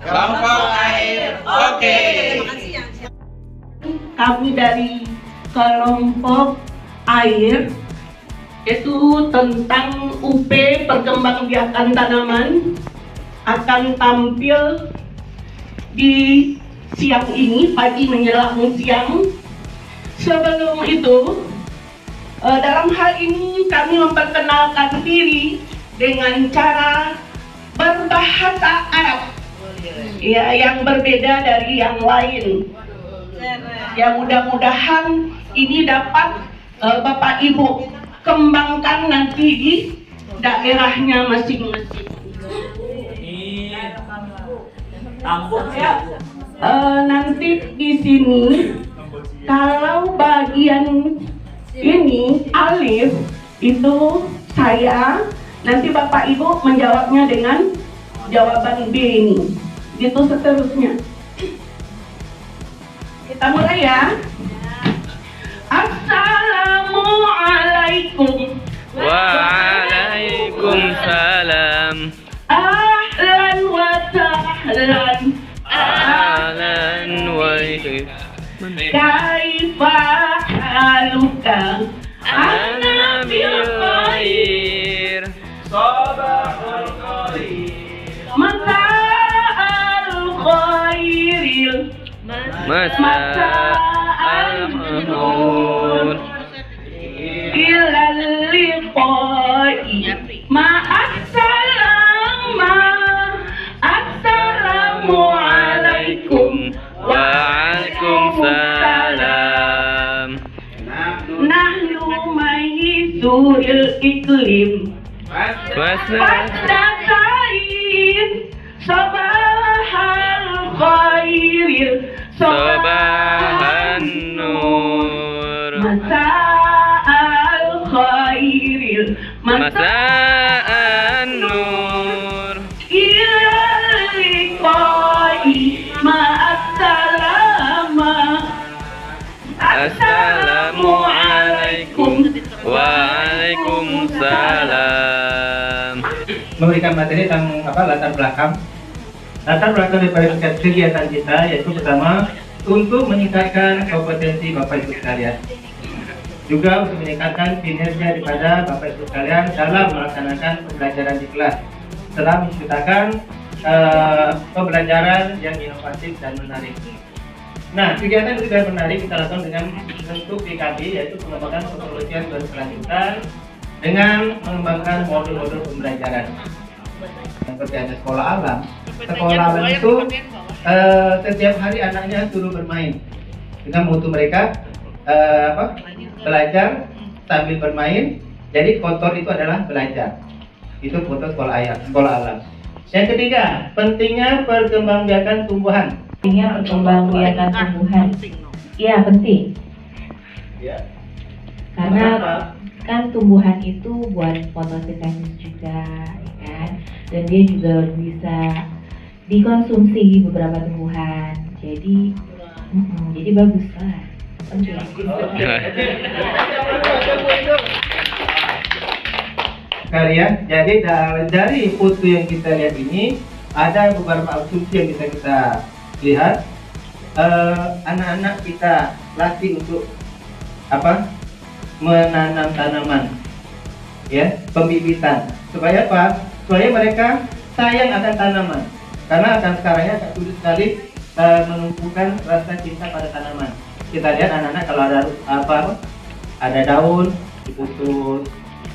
Kelompok air, oke. Kami dari kelompok air itu tentang UP perkembangbiakan tanaman akan tampil di siang ini, pagi menjelang siang. Sebelum itu, dalam hal ini kami memperkenalkan diri dengan cara berbahasa Arab, ya, yang berbeda dari yang lain. Ya, mudah-mudahan ini dapat Bapak Ibu kembangkan nanti di daerahnya masing-masing. Nanti di sini kalau bagian ini alif itu saya, nanti Bapak Ibu menjawabnya dengan jawaban B ini. Gitu seterusnya. Kita mulai ya. Assalamualaikum. Waalaikumsalam. Ahlan wa sahlan. Ahlan wa Kaifa haluka? ana bil khair. Sabahul khair. Masa'al khairil. Masa'al nur. Ilal liqa'i. Assalamualaikum. Waalaikumsalam. Nahnu mayyisul iklim. Wasdasain. Sabahal khairil. Sabahan nur. Masa'al khairil. Masa'an nur. Ilal liqa'i. Ma'assalama. Assalamualaikum. Waalaikumsalam. Memberikan materi tentang latar belakang daripada kegiatan kita, yaitu pertama untuk meningkatkan kompetensi Bapak Ibu sekalian, juga untuk meningkatkan kinerja daripada Bapak Ibu sekalian dalam melaksanakan pembelajaran di kelas, setelah menciptakan pembelajaran yang inovatif dan menarik. Nah, kegiatan itu juga menarik kita lakukan dengan bentuk PKB, yaitu pengembangan kepengurusan berkelanjutan dengan mengembangkan modul-modul pembelajaran. Seperti ada sekolah alam. Sekolah alam itu setiap hari anaknya suruh bermain dengan mutu mereka belajar sambil bermain. Jadi kotor itu adalah belajar. Itu foto sekolah alam. Yang ketiga, pentingnya perkembangbiakan tumbuhan. Pentingnya perkembangbiakan tumbuhan. Iya, penting. Ya. Karena kan tumbuhan itu buat fotosintesis juga, ya kan? Dan dia juga bisa dikonsumsi beberapa tumbuhan. Jadi bagus lah. Penting. Kalian, jadi dari foto yang kita lihat ini ada beberapa asumsi yang bisa kita lihat. Anak-anak kita latih untuk menanam tanaman, ya, pembibitan. Supaya apa? Supaya mereka sayang akan tanaman, karena akan sekarangnya agak sulit sekali menumbuhkan rasa cinta pada tanaman. Kita lihat anak-anak kalau ada daun diputus,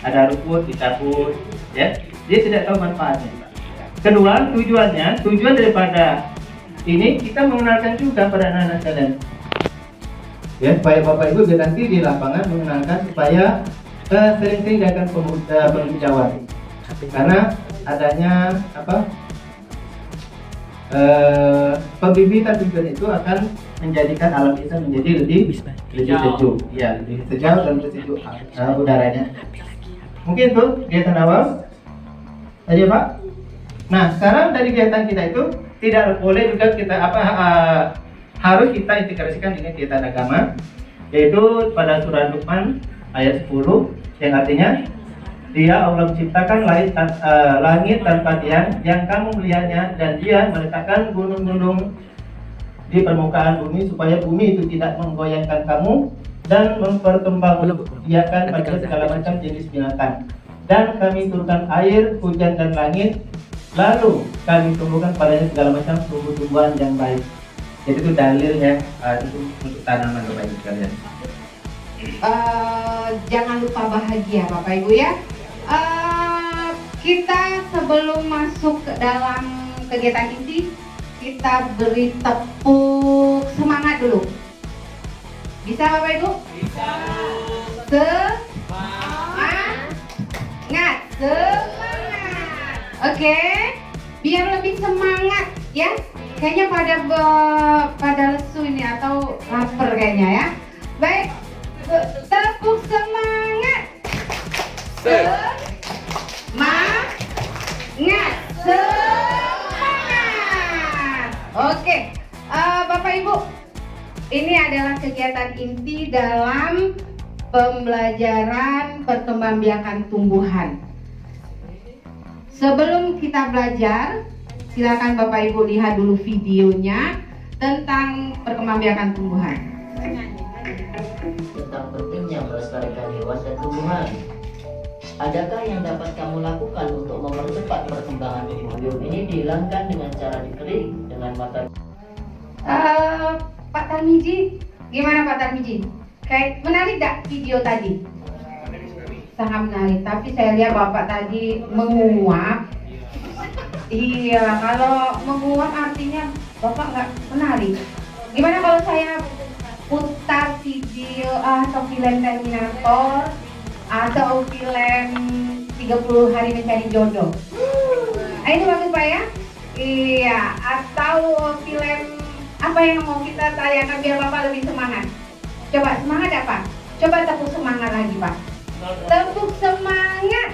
ada rumput dicabut, ya, dia tidak tahu manfaatnya. Kedua, tujuan daripada ini kita mengenalkan juga pada anak-anak kalian, ya, supaya Bapak Ibu nanti di lapangan mengenalkan supaya sering-sering diadakan penghijauan, karena adanya pembibitan tujuan itu akan menjadikan alam kita menjadi lebih sejuk, ya, lebih sejuk dan sejuk udaranya. Mungkin tuh kegiatan awal tadi, Pak. Nah, sekarang dari kegiatan kita itu tidak boleh juga kita harus kita integrasikan dengan kegiatan agama, yaitu pada surah Luqman ayat 10 yang artinya Dia Allah menciptakan langit tanpa tiang yang kamu melihatnya, dan Dia meletakkan gunung-gunung di permukaan bumi supaya bumi itu tidak menggoyangkan kamu dan memperkembangbiakan pada segala macam jenis binatang. Dan kami turunkan air, hujan dan langit, lalu kami tumbuhkan padanya segala macam tumbuh-tumbuhan yang baik. Jadi itu dalilnya untuk tanaman Bapak Ibu sekalian. Jangan lupa bahagia Bapak Ibu ya. Kita sebelum masuk ke dalam kegiatan inti, kita beri tepuk semangat dulu. Bisa Bapak Ibu? Bisa. Semangat. Oke. Biar lebih semangat ya. Kayaknya pada lesu ini atau lapar kayaknya ya. Baik. Tepuk semangat. Semangat. Oke, Bapak Ibu, ini adalah kegiatan inti dalam pembelajaran perkembangbiakan tumbuhan. Sebelum kita belajar, silakan Bapak Ibu lihat dulu videonya tentang perkembangbiakan tumbuhan. Tentang pentingnya melestarikan hewan dan tumbuhan. Adakah yang dapat kamu lakukan untuk mempercepat perkembangan tumbuhan ini? Dihilangkan dengan cara dikering dengan mata. Pak Tarmiji, gimana Pak Tarmiji? Kayak menarik gak video tadi? Sangat menarik. Tapi saya lihat Bapak tadi menguap. Iya, kalau menguap artinya Bapak nggak menarik. Gimana kalau saya putar video atau film Terminator atau film 30 Hari Mencari Jodoh? Ini bagus Pak ya? Iya, atau film apa yang mau kita tayangkan biar Bapak lebih semangat? Coba semangat ya Pak? Coba tepuk semangat lagi Pak. Tepuk semangat.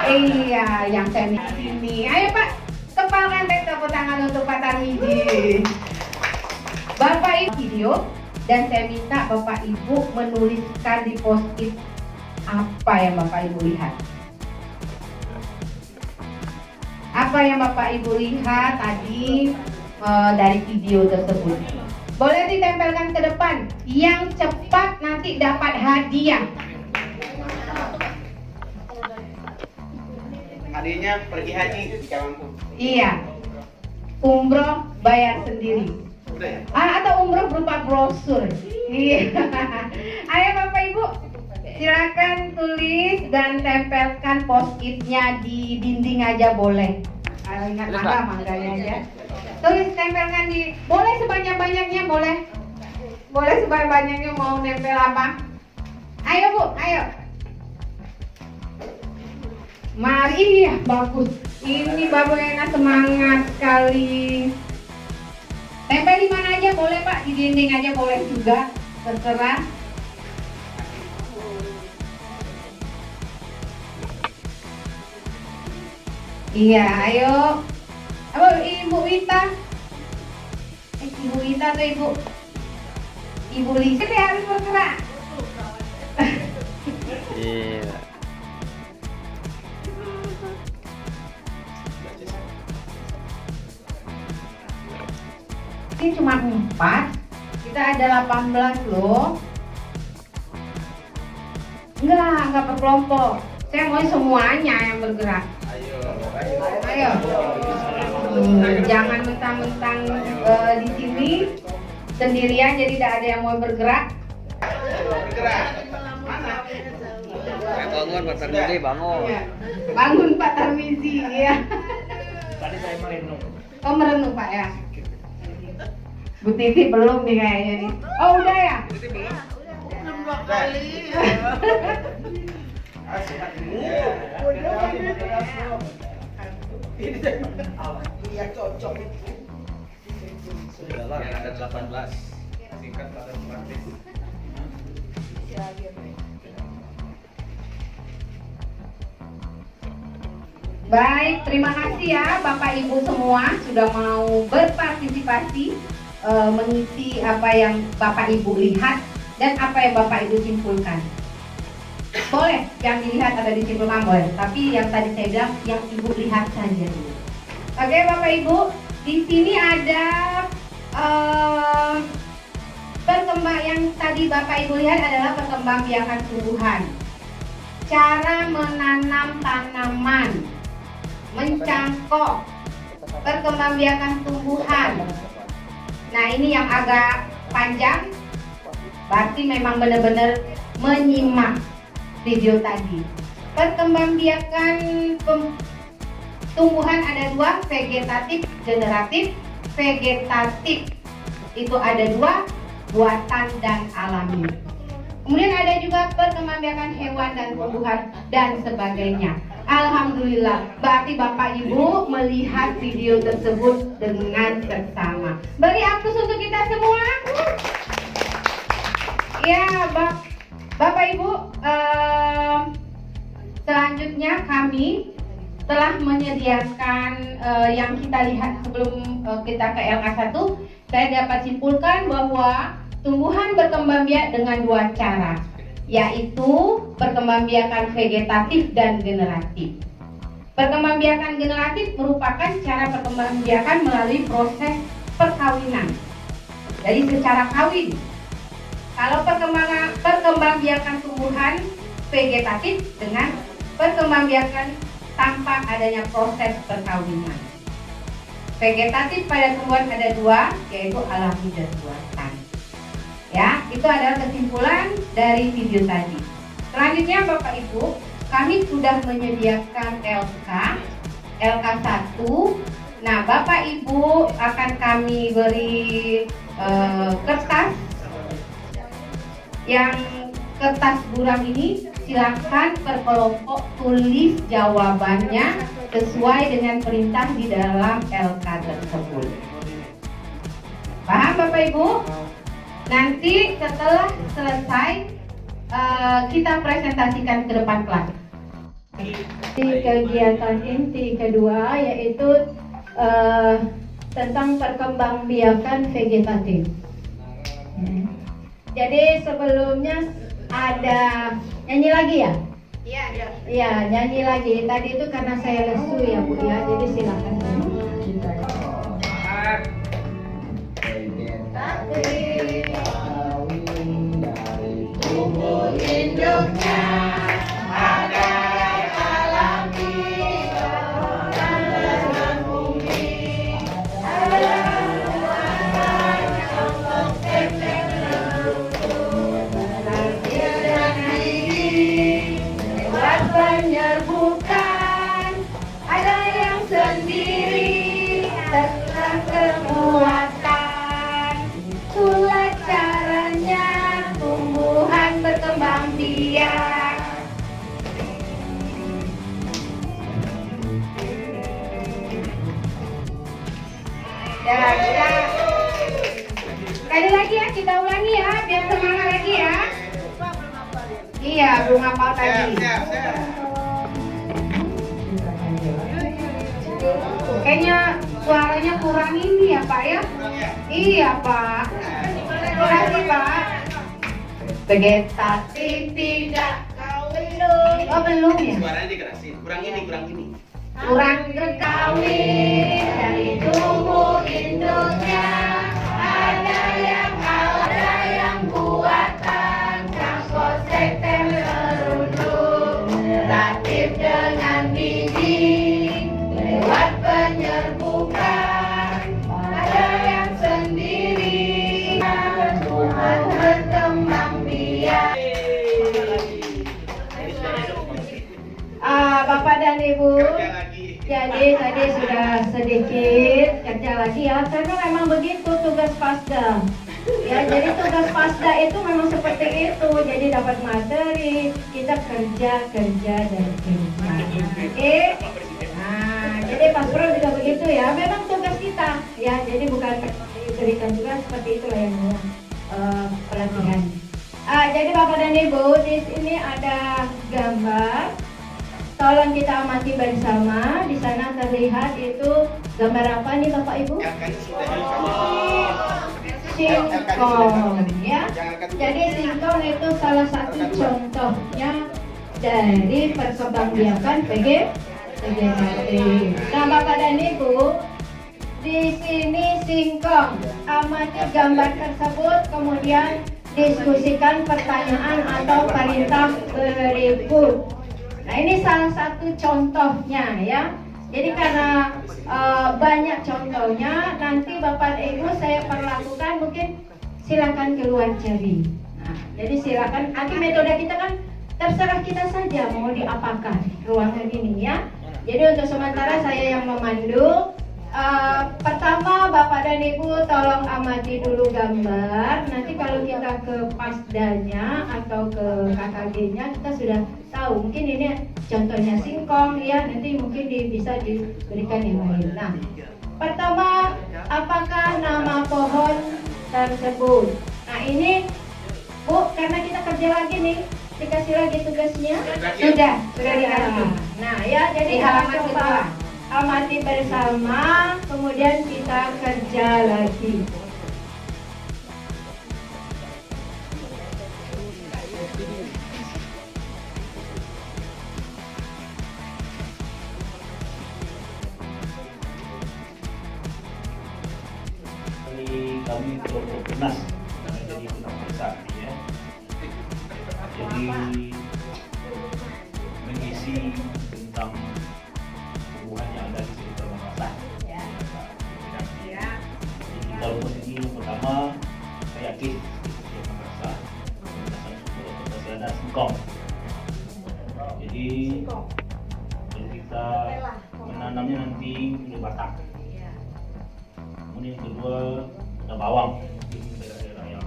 Iya, yang saya sini. Ayo Pak, kepalkan tepuk tangan untuk Pak Tarmiji. Bapak Ibu video, dan saya minta Bapak Ibu menuliskan di post-it apa yang Bapak Ibu lihat. Apa yang Bapak Ibu lihat tadi dari video tersebut. Boleh ditempelkan ke depan. Yang cepat nanti dapat hadiah. Hadiahnya pergi haji jika mampu. Iya. Umroh bayar sendiri. Udah ya? Atau umroh berupa brosur. Iya. Ayo Bapak Ibu, silakan tulis dan tempelkan post-itnya di dinding aja boleh. Ingat mangganya aja. Tulis tempelkan di, boleh sebanyak-banyaknya boleh. Boleh sebanyak-banyaknya mau nempel apa? Ayo Bu, ayo. Mari ya, bagus. Ini Bapak enak semangat sekali. Tempel di mana aja boleh Pak, di dinding aja boleh juga, terserah. Iya, ayo. Apa Ibu Wita? Ibu Wita atau Ibu Lisa harus bergerak. Iya. Ini cuma 4, kita ada 18 loh. Enggak per kelompok. Saya mau semuanya yang bergerak. Ayo. Jangan mentang-mentang di sini sendirian jadi tidak ada yang mau bergerak. Bangun Pak Tarmizi, bangun. Ya. Bangun Pak Tarmizi ya. Tadi saya merenung. Oh merenung Pak ya. Bu Titi belum nih kayaknya nih. Oh udah ya? Belum 2 kali. Iya cocok. Sudahlah ada 18. Singkat pada praktis. Baik, terima kasih ya Bapak Ibu semua sudah mau berpartisipasi mengisi apa yang Bapak Ibu lihat dan apa yang Bapak Ibu simpulkan. Boleh, yang dilihat ada disimpulkan boleh. Tapi yang tadi saya bilang, yang ibu lihat saja dulu. Oke, Bapak Ibu, di sini ada perkembang yang tadi Bapak Ibu lihat adalah perkembangbiakan tumbuhan. Cara menanam tanaman, mencangkok, perkembangbiakan tumbuhan. Nah, ini yang agak panjang, berarti memang benar-benar menyimak video tadi. Perkembangbiakan tumbuhan ada dua, vegetatif, generatif. Vegetatif itu ada dua, buatan dan alami. Kemudian ada juga perkembangbiakan hewan dan tumbuhan dan sebagainya. Alhamdulillah, berarti Bapak Ibu melihat video tersebut dengan seksama. Beri aplaus untuk kita semua. Ya, Bapak Ibu, selanjutnya kami telah menyediakan yang kita lihat sebelum kita ke LK1. Saya dapat simpulkan bahwa tumbuhan berkembang biak dengan dua cara, yaitu perkembangbiakan vegetatif dan generatif. Perkembangbiakan generatif merupakan cara perkembangbiakan melalui proses perkawinan. Jadi secara kawin. Kalau perkembangbiakan tumbuhan vegetatif dengan perkembangbiakan tanpa adanya proses perkawinan. Vegetatif pada tumbuhan ada dua, yaitu alami dan buatan. Ya, itu adalah kesimpulan dari video tadi. Selanjutnya Bapak Ibu, kami sudah menyediakan LK1. Nah, Bapak Ibu akan kami beri kertas. Yang kertas buram ini silakan per kelompok tulis jawabannya sesuai dengan perintah di dalam LK tersebut. Paham Bapak Ibu? Nanti setelah selesai kita presentasikan ke depan kelas. Di kegiatan inti kedua yaitu tentang perkembangbiakan vegetatif. Jadi sebelumnya ada nyanyi lagi ya? Iya, iya, nyanyi lagi. Tadi itu karena saya lesu ya Bu ya, jadi silakan. Induknya ada yang alami, orang bumi, ada buatan yang lahir dan gigi, lewat penyerbukan, ada yang sendiri, tentang kekuatan, itulah caranya tumbuhan berkembang biak. Ya, kita sekali lagi ya, kita ulangi ya, biar semangat lagi ya. Iya, belum hafal tadi. Kayaknya suaranya kurang ini ya Pak ya? Iya Pak. Terima kasih Pak. Vegetatif tidak belum. Oh belum ya? Suaranya dikerasin. Kurang ini. Kurang terkawin dari tumbuh induknya. Ada yang buatan, cangkok setem merunduk, relatif dengan biji, lewat penyerbukan, ada yang sendiri, Tuhan berkembang biak. Bapak dan Ibu, jadi tadi sudah sedikit kerja lagi ya, karena memang begitu tugas pasda. Ya, jadi tugas pasda itu memang seperti itu. Jadi dapat materi, kita kerja dan kerja. Oke. Nah, jadi Pak Pro juga begitu ya. Memang tugas kita ya. Jadi bukan diberikan juga seperti itulah yang pelatihan. Jadi Bapak dan Ibu, di sini ada gambar. Tolong kita amati bersama. Di sana terlihat itu gambar apa nih Bapak Ibu? Singkong ya. Jadi singkong itu salah satu contohnya dari perkembangbiakan PGHT. Nah, Bapak dan Ibu, di sini singkong, amati gambar tersebut, kemudian diskusikan pertanyaan atau perintah berikut. Nah, ini salah satu contohnya ya. Jadi karena banyak contohnya, nanti Bapak dan Ibu saya perlakukan, mungkin silakan keluar cari. Nah, jadi silakan. Nanti metode kita kan terserah kita saja mau diapakan ruangan ini ya. Jadi untuk sementara saya yang memandu. Pertama Bapak dan Ibu tolong amati dulu gambar. Nanti kalau kita ke pasdanya atau ke KKG-nya kita sudah tahu. Mungkin ini contohnya singkong ya. Nanti mungkin bisa diberikan yang lain. Nah, pertama apakah nama pohon tersebut? Nah ini Bu, karena kita kerja lagi nih, dikasih lagi tugasnya. Sudah diamati. Nah ya, jadi halaman kedua. Amati bersama, kemudian kita kerja lagi. Kami kelompok tunas jadi tunas besar ya. Jadi mengisi tentang tumbuhan yang ada di sekitar Makassar. Jadi kalau posisi yang pertama saya yakin di Makassar masih ada singkong. Jadi kalau kita menanamnya nanti di batang. Kemudian yang kedua ada bawang. Daerah yang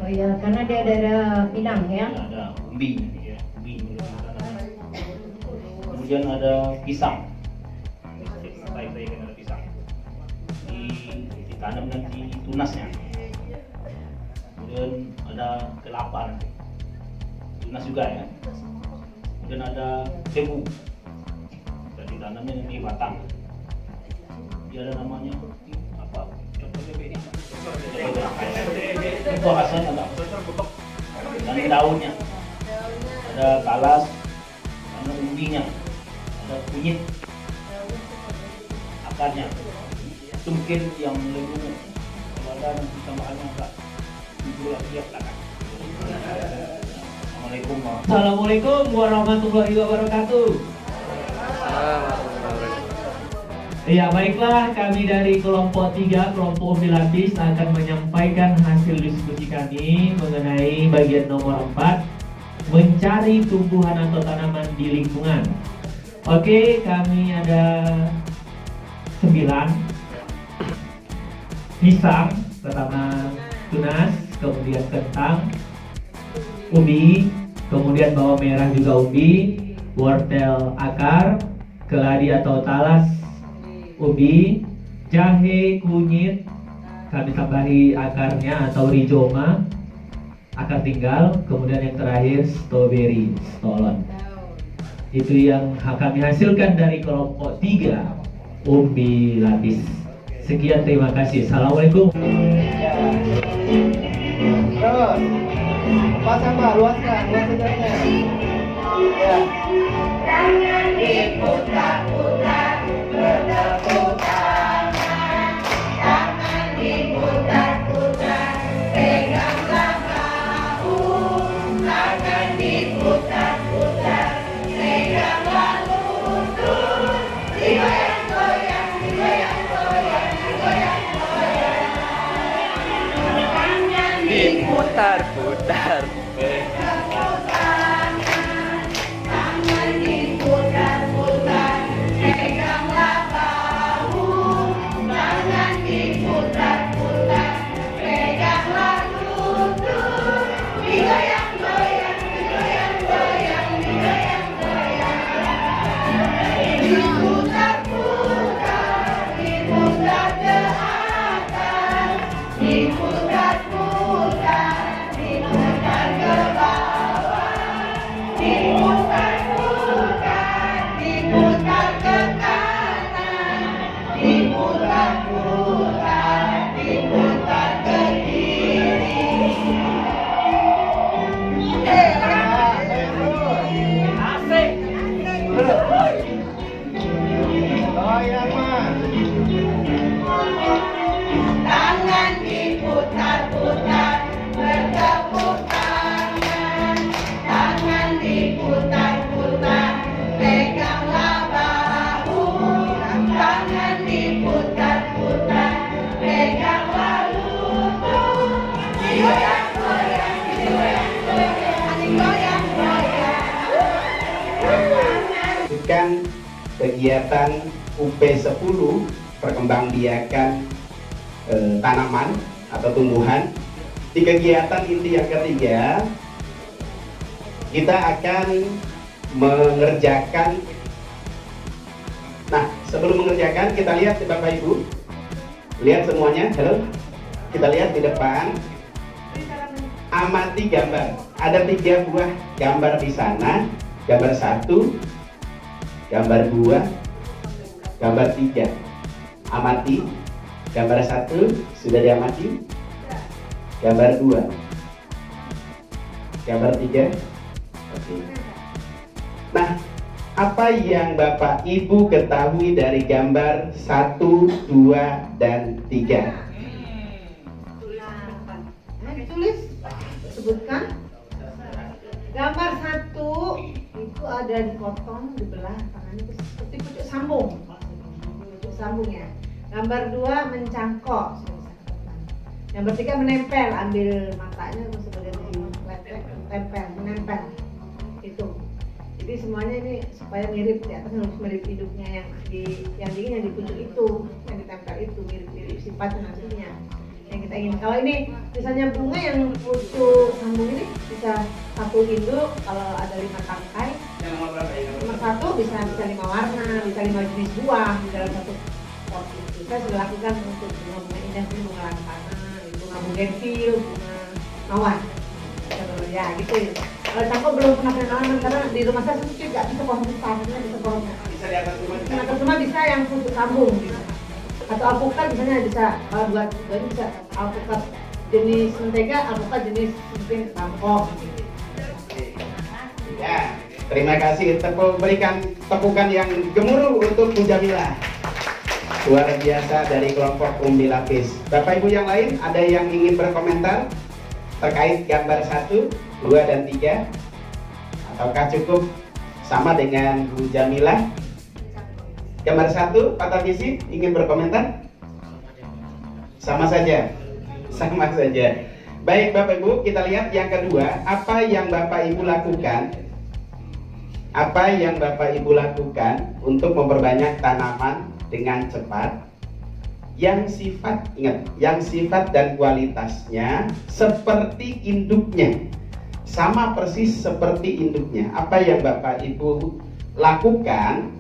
Oh ya, karena dia daerah Minang ya. Ada umbi, ya, umbi. Kemudian ada pisang. Saya kan ada pisang. Ditanam nanti tunasnya. Kemudian ada kelapa nanti. Tunas juga ya. Kemudian ada tebu. Dan ditanamnya nanti batang. Dia ada namanya apa? Itu hasilnya ada. Dan daunnya ada talas, ada umbinya, ada kunyit, akarnya. Itu mungkin yang lebih kalau ada nanti tambahannya enggak itu siap lah kan. Assalamualaikum warahmatullahi wabarakatuh. Ya baiklah, kami dari kelompok 3, kelompok umbi lapis akan menyampaikan hasil diskusi kami mengenai bagian nomor 4, mencari tumbuhan atau tanaman di lingkungan. Oke, kami ada 9. Pisang, pertama tunas, kemudian kentang, ubi, kemudian bawang merah juga ubi, wortel akar, keladi atau talas ubi, jahe, kunyit, kami tambahi akarnya atau rizoma, akar tinggal, kemudian yang terakhir strawberry, stolon. Itu yang kami hasilkan dari kelompok 3 umbi lapis. Sekian, terima kasih. Assalamualaikum. Terus, Pak Samba, luaskan jalannya. Ya. Jangan diputar-putar, bertepuk tangan. Jangan diputar-putar, peganglah bahu. Jangan diputar-putar, peganglah lutut. Digoyang-goyang, digoyang-goyang, digoyang-goyang. Jangan Diputar-putar. diputar-putar, diputar melanjutkan kegiatan UP10 perkembangbiakan tanaman atau tumbuhan. Di kegiatan inti yang ketiga, kita akan mengerjakan. Nah, sebelum mengerjakan, kita lihat Bapak Ibu, lihat semuanya. Halo, kita lihat di depan. Amati gambar. Ada 3 buah gambar di sana. Gambar 1, gambar 2, gambar 3. Amati. Gambar 1 sudah diamati. Gambar 2, gambar 3. Oke. Nah, apa yang Bapak Ibu ketahui dari gambar 1, 2, dan 3? Ditulis, sebutkan. Gambar 1 itu ada dipotong, dibelah tangannya seperti pucuk sambung. Pucuk sambung ya. Gambar 2 mencangkok. Gambar 3 menempel, ambil matanya sebagai tempel, menempel. Itu. Jadi semuanya ini supaya mirip, di atas harus mirip hidupnya, yang di pucuk itu, yang ditempel itu mirip sifat dan aslinya yang kita ingin. Kalau ini misalnya bunga yang pucuk sambung ini bisa 1 induk, kalau ada 5 tangkai. Nomor 1 bisa 5 warna, bisa 5 jenis buah di dalam satu pot itu. Saya sudah lakukan untuk bunga-bunga indah, bunga lantana, bunga bugenvil, bunga mawar. Ya gitu ya. Kalau cangkok belum pernah kenalan karena di rumah saya sempit, nggak bisa pohon besar, bisa pohon. Bisa di atas rumah. Di atas rumah bisa yang pucuk sambung. Bisa. Atau alpukat misalnya bisa, kalau buat ini bisa alpukat jenis mentega, alpukat jenis mungkin bangkok. Ya, terima kasih. Berikan tepukan yang gemuruh untuk Bu Jamilah. Luar biasa dari kelompok Umbi Lapis. Bapak Ibu yang lain, ada yang ingin berkomentar terkait gambar 1, 2, dan 3? Ataukah cukup sama dengan Bu Jamilah? Gambar 1, Pak Tarmisi ingin berkomentar? Sama saja. Sama saja. Baik Bapak Ibu, kita lihat yang kedua. Apa yang Bapak Ibu lakukan? Apa yang Bapak Ibu lakukan untuk memperbanyak tanaman dengan cepat? Yang sifat, ingat, yang sifat dan kualitasnya seperti induknya, sama persis seperti induknya. Apa yang Bapak Ibu lakukan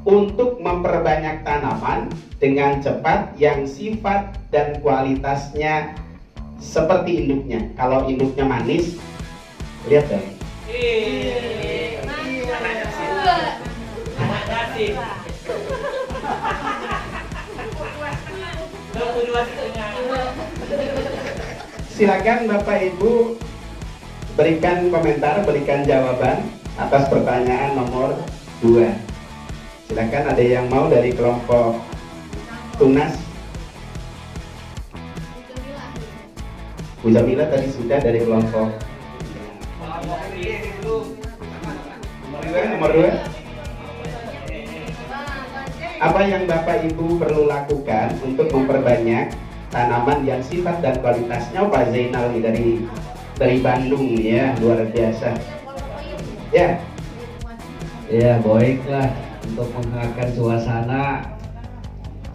untuk memperbanyak tanaman dengan cepat yang sifat dan kualitasnya seperti induknya? Kalau induknya manis, lihat deh. Anak nasi. Silakan Bapak Ibu berikan komentar, berikan jawaban atas pertanyaan nomor 2. Silakan, ada yang mau dari kelompok Tunas? Bu Jamila tadi sudah dari kelompok nomor 2. Apa yang Bapak Ibu perlu lakukan untuk memperbanyak tanaman yang sifat dan kualitasnya? Pak Zainal nih dari Bandung ya, luar biasa. Ya. Ya, baiklah, untuk menghangatkan suasana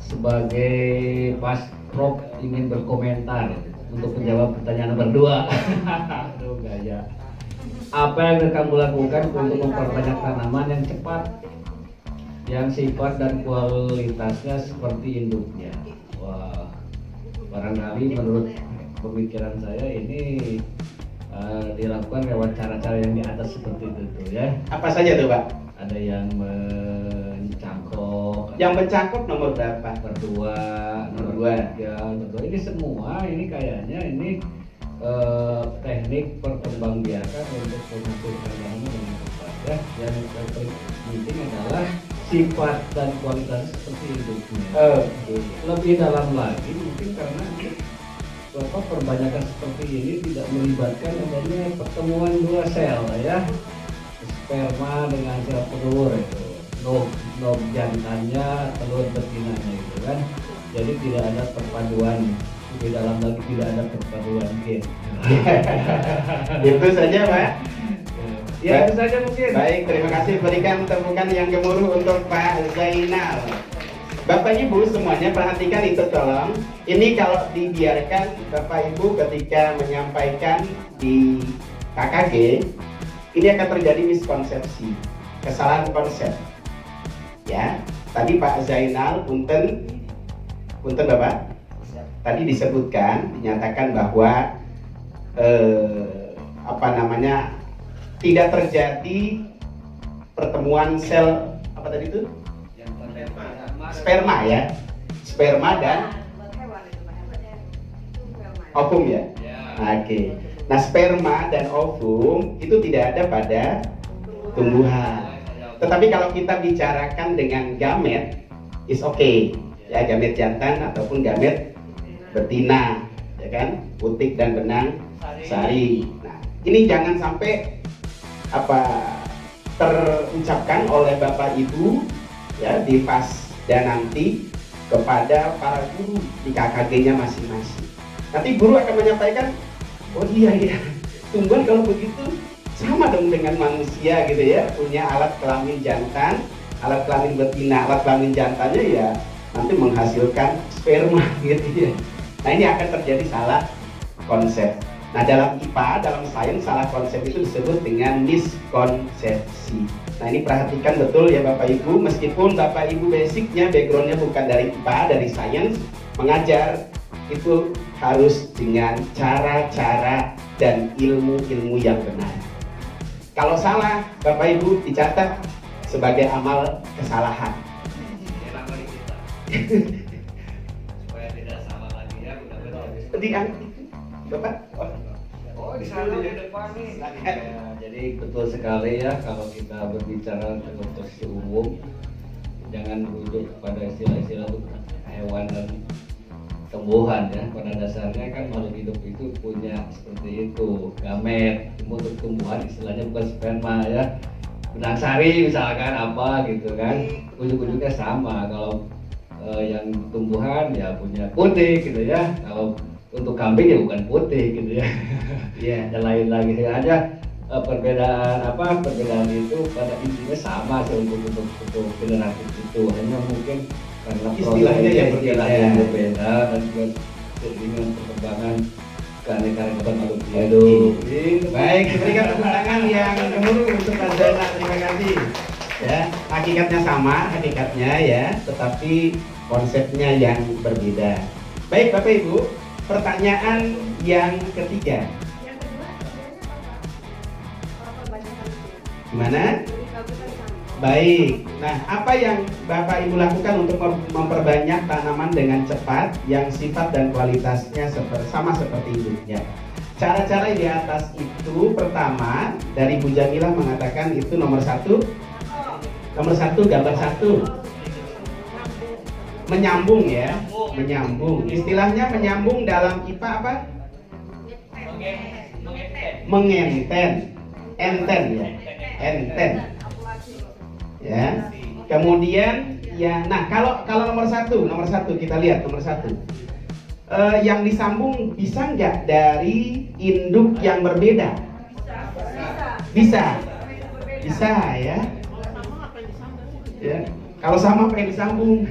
sebagai Pas Prof ingin berkomentar untuk menjawab pertanyaan nomor 2. Aduh, gaya. Apa yang kamu lakukan untuk memperbanyak tanaman yang cepat, yang sifat dan kualitasnya seperti induknya? Wah, barangkali menurut pemikiran saya ini dilakukan lewat cara-cara yang di atas seperti itu tuh ya. Apa saja tuh Pak? Ada yang mencangkok. Yang mencangkok nomor berapa? Berdua, nomor 2. Ya, berdua. Ini semua ini kayaknya ini teknik perkembangbiakan untuk menghasilkan tanaman dengan cepat ya. Yang penting adalah sifat dan kualitas seperti hidupnya. Lebih dalam lagi mungkin karena perbanyakan seperti ini tidak melibatkan adanya pertemuan 2 sel ya, sperma dengan sel telur itu, nog jantannya, telur betinanya itu kan. Jadi tidak ada perpaduan, di dalam lagi tidak ada perpaduan gen. Itu saja Pak. Ya, itu saja mungkin. Baik, terima kasih. Berikan tepukan yang gemuruh untuk Pak Zainal. Bapak Ibu semuanya perhatikan itu tolong. Ini kalau dibiarkan Bapak Ibu ketika menyampaikan di KKG, ini akan terjadi miskonsepsi, kesalahan konsep. Ya, tadi Pak Zainal, punten Bapak, tadi disebutkan, dinyatakan bahwa tidak terjadi pertemuan sel apa tadi itu? Sperma ya, sperma dan ovum ya. Oke. Nah, sperma dan ovum itu tidak ada pada tumbuhan. Tetapi kalau kita bicarakan dengan gamet, is okay. Ya, gamet jantan ataupun gamet betina, ya kan? Putik dan benang sari. Nah, ini jangan sampai terucapkan oleh Bapak Ibu ya di dan nanti kepada para guru di KKG-nya masing-masing. Nanti guru akan menyampaikan, oh iya, tumbuhan kalau begitu sama dong dengan manusia gitu ya, punya alat kelamin jantan, alat kelamin betina, alat kelamin jantannya ya nanti menghasilkan sperma gitu ya. Nah, ini akan terjadi salah konsep. Nah, dalam IPA, dalam sains, salah konsep itu disebut dengan miskonsepsi. Nah, ini perhatikan betul ya Bapak Ibu, meskipun Bapak Ibu basicnya, backgroundnya bukan dari IPA, dari sains, mengajar itu harus dengan cara-cara dan ilmu-ilmu yang benar. Kalau salah, Bapak Ibu dicatat sebagai amal kesalahan. Supaya tidak salah lagi ya, Bapak? Di sana di depan nih. Ya, jadi betul sekali ya, kalau kita berbicara tentang posisi umum, jangan merujuk kepada istilah-istilah hewan dan tumbuhan ya. Pada dasarnya kan makhluk hidup itu punya seperti itu, gamet. Untuk tumbuhan istilahnya bukan sperma ya, benang sari misalkan apa gitu kan, ujung-ujungnya sama. Kalau yang tumbuhan ya punya putik gitu ya, kalau untuk kambing ya bukan putih gitu ya. Iya, dan lain lagi aja perbedaan itu pada intinya sama sih untuk generatif itu, hanya mungkin karena istilahnya yang berbeda dan juga dengan perkembangan keanekaragaman makhluk hidup. Baik, berikan tepuk tangan yang gemuruh untuk Pak Zainal. Terima kasih. Ya, hakikatnya sama, hakikatnya ya, tetapi konsepnya yang berbeda. Baik, Bapak Ibu. Pertanyaan yang ketiga. Gimana? Baik. Nah, apa yang Bapak Ibu lakukan untuk memperbanyak tanaman dengan cepat yang sifat dan kualitasnya sama seperti induknya? Cara-cara di atas itu, pertama dari Bu Jamilah mengatakan itu nomor satu, gambar satu. Menyambung ya, menyambung. Istilahnya menyambung dalam IPA apa? Mengenten, enten ya, enten. Ya. Kemudian ya, nah kalau nomor satu kita lihat nomor satu. Yang disambung bisa nggak dari induk yang berbeda? Bisa ya. Ya. Kalau sama apa yang disambung?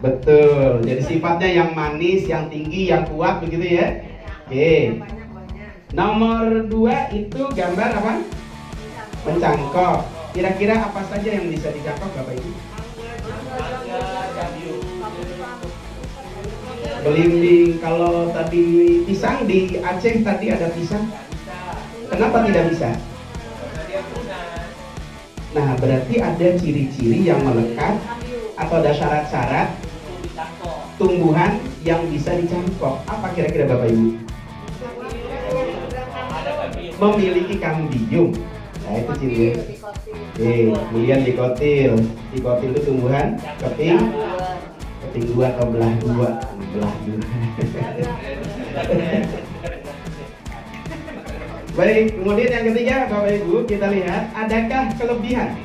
Betul. Jadi sifatnya yang manis, yang tinggi, yang kuat begitu ya. Oke. Nomor 2 itu gambar apa? Mencangkok. Kira-kira apa saja yang bisa dicangkok Bapak Ibu? Belimbing. Kalau tadi pisang di Aceh tadi ada pisang. Kenapa tidak bisa? Nah, berarti ada ciri-ciri yang melekat atau ada syarat-syarat tumbuhan yang bisa dicangkok. Apa kira-kira Bapak Ibu? Memiliki kambium. Nah, itu ciri. Kemudian dikotil. Dikotil itu tumbuhan keping 2 atau belah 2. Baik, kemudian yang ketiga Bapak Ibu, kita lihat adakah kelebihan.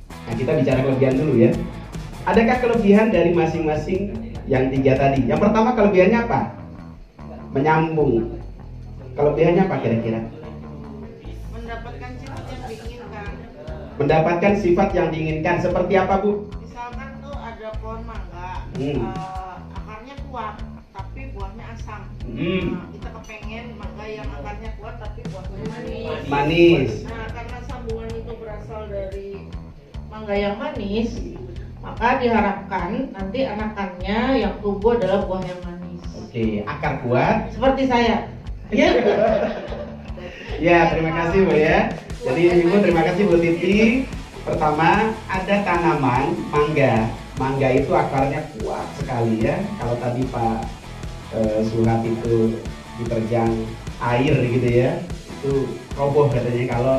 Nah, kita bicara kelebihan dulu ya. Adakah kelebihan dari masing-masing yang 3 tadi? Yang pertama kelebihannya apa? Menyambung. Kelebihannya apa kira-kira? Mendapatkan sifat yang diinginkan. Mendapatkan sifat yang diinginkan. Seperti apa, Bu? Misalkan tuh ada pohon mangga, akarnya kuat, tapi buahnya asam. Nah, kita kepengen mangga yang akarnya kuat tapi buahnya manis. Manis. Nah, karena sambungan itu berasal dari mangga yang manis, maka diharapkan nanti anakannya yang tumbuh adalah buah yang manis. Oke, akar kuat. Seperti saya. Ya, terima kasih Bu ya. Jadi Ibu terima kasih Bu Titi. Pertama, ada tanaman mangga. Mangga itu akarnya kuat sekali ya. Kalau tadi Pak Suhat itu diterjang air gitu ya, itu roboh katanya kalau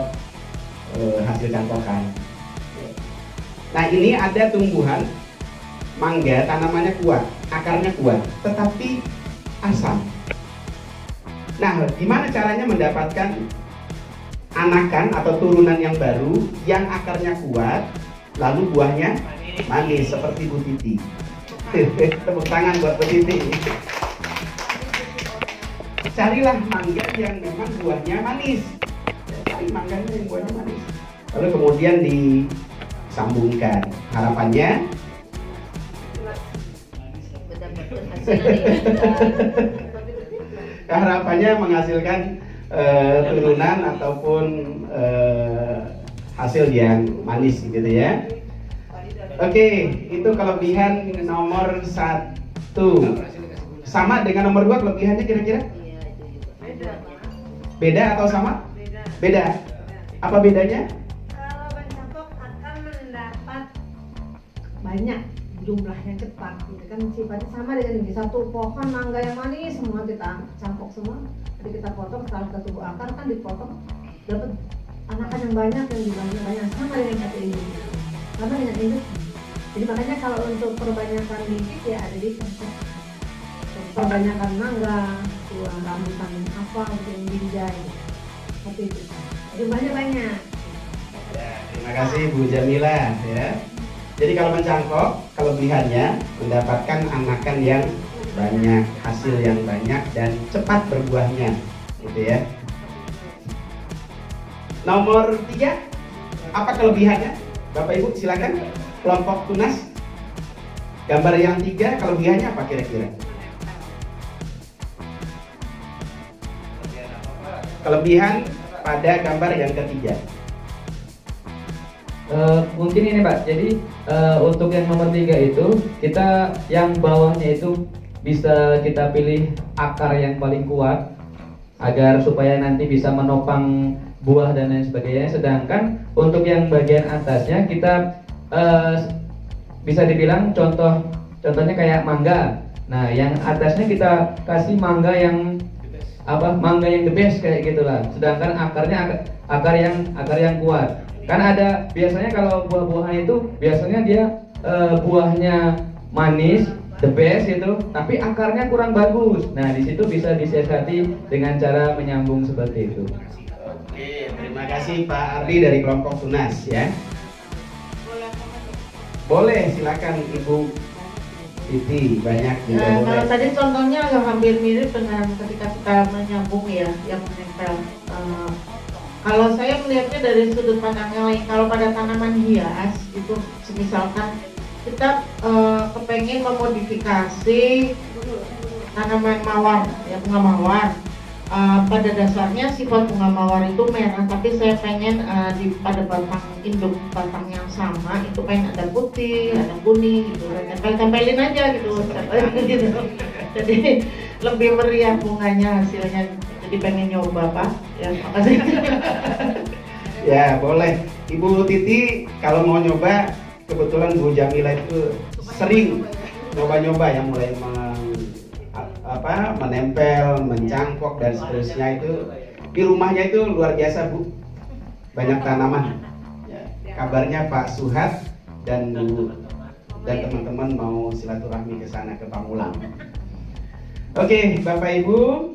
hasil cangkokan. Nah ini ada tumbuhan mangga, tanamannya kuat, akarnya kuat, tetapi asam. Nah, gimana caranya mendapatkan anakan atau turunan yang baru yang akarnya kuat, lalu buahnya manis seperti Bu Titi. Tepuk tangan buat Bu Titi. Carilah mangga yang memang buahnya manis. Cari mangganya yang buahnya manis. Lalu kemudian disambungkan. Harapannya harapannya menghasilkan turunan ataupun hasil yang manis gitu ya. Oke, itu kelebihan nomor 1. Sama dengan nomor 2 kelebihannya kira-kira? Beda atau sama? Beda. Apa bedanya? Kalau mencangkok akan mendapat banyak jumlahnya cepat, gitu kan, sifatnya sama dengan di satu pohon mangga yang manis semua kita cangkok semua, jadi kita potong setelah kita tumbuh akar kan dipotong dapat anakan yang banyak banyak sama dengan satu ini, sama dengan ini. Jadi makanya kalau untuk perbanyakan bibit ya ada di cangkok, perbanyakan mangga, rambutan apa yang binjai seperti itu, jumlahnya banyak. Ya, terima kasih Bu Jamila ya. Jadi kalau mencangkok, kelebihannya mendapatkan anakan yang banyak, hasil yang banyak dan cepat berbuahnya, gitu ya. Nomor 3, apa kelebihannya? Bapak Ibu silakan, kelompok tunas. Gambar yang 3, kelebihannya apa kira-kira? Kelebihan pada gambar yang ketiga. Mungkin ini Pak, jadi untuk yang nomor 3 itu kita yang bawahnya itu bisa kita pilih akar yang paling kuat agar supaya nanti bisa menopang buah dan lain sebagainya. Sedangkan untuk yang bagian atasnya kita bisa dibilang contohnya kayak mangga. Nah yang atasnya kita kasih mangga yang mangga yang the best kayak gitulah. Sedangkan akarnya akar yang kuat. Kan ada biasanya kalau buah-buahan itu biasanya dia buahnya manis, the best itu, tapi akarnya kurang bagus. Nah, di situ bisa disiasati dengan cara menyambung seperti itu. Oke, terima kasih Pak Ardi dari kelompok tunas ya. Boleh, silakan Ibu Titi, banyak juga boleh. Kalau tadi contohnya agak hampir mirip dengan ketika kita menyambung ya, yang menempel. Kalau saya melihatnya dari sudut pandang yang lain, kalau pada tanaman hias itu misalkan kita kepengen memodifikasi tanaman mawar, ya bunga mawar. Pada dasarnya sifat bunga mawar itu merah, tapi saya pengen pada batang induk batang yang sama itu pengen ada putih, ada kuning gitu, tempelin aja gitu. Jadi lebih meriah bunganya hasilnya. Jadi pengen nyoba Pak, ya makasih. Ya boleh, Ibu Titi kalau mau nyoba, kebetulan Bu Jamila itu sering nyoba-nyoba ya, mulai menempel, mencangkok dan seterusnya itu di rumahnya itu luar biasa Bu, banyak tanaman. Ya, kabarnya Pak Suhat dan teman-teman mau silaturahmi ke sana ke Pamulang. Oke, Bapak Ibu.